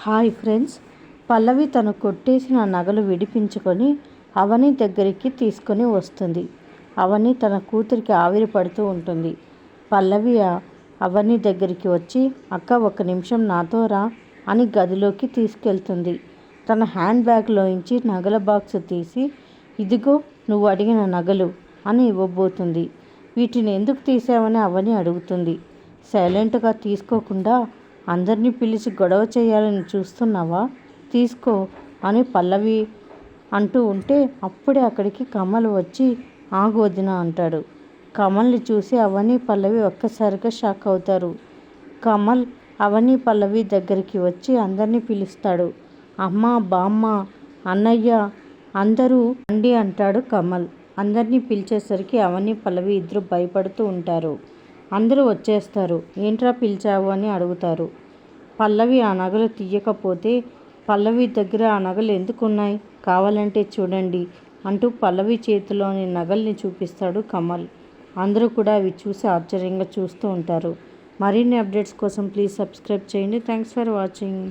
Hi friends, పల్లవి తను కొట్టేసిన నగలు విడిపించుకొని అవని దగ్గరికి తీసుకొని వస్తుంది. అవని తన కూతురికి ఆవిరి పడుతూ ఉంటుంది. పల్లవి అవని దగ్గరికి వచ్చి, అక్క ఒక నిమిషం నాతో రా అని గదిలోకి తీసుకెళ్తుంది. తన హ్యాండ్ బ్యాగ్లోంచి నగల బాక్స్ తీసి, ఇదిగో నువ్వు అడిగిన నగలు అని ఇవ్వబోతుంది. వీటిని ఎందుకు తీసావని అవని అడుగుతుంది. సైలెంట్గా తీసుకోకుండా అందరినీ పిలిచి గొడవ చేయాలని చూస్తున్నావా, తీసుకో అని పల్లవి అంటూ ఉంటే అప్పుడే అక్కడికి కమల్ వచ్చి ఆగు వదిన అంటాడు. కమల్ని చూసి అవని పల్లవి ఒక్కసారిగా షాక్ అవుతారు. కమల్ అవని పల్లవి దగ్గరికి వచ్చి అందరినీ పిలుస్తాడు. అమ్మ, బామ్మ, అన్నయ్య అందరూ రండి అంటాడు కమల్. అందరినీ పిలిచేసరికి అవని పల్లవి ఇద్దరు భయపడుతూ ఉంటారు. అందరూ వచ్చేస్తారు. ఏంట్రా పిలిచావు అని అడుగుతారు. పల్లవి ఆ నగలు తీయకపోతే, పల్లవి దగ్గర ఆ నగలు ఎందుకున్నాయి కావాలంటే చూడండి అంటూ పల్లవి చేతిలోని నగల్ని చూపిస్తాడు కమల్. అందరూ కూడా అవి చూసి ఆశ్చర్యంగా చూస్తూ ఉంటారు. మరిన్ని అప్డేట్స్ కోసం ప్లీజ్ సబ్స్క్రైబ్ చేయండి. Thanks for watching.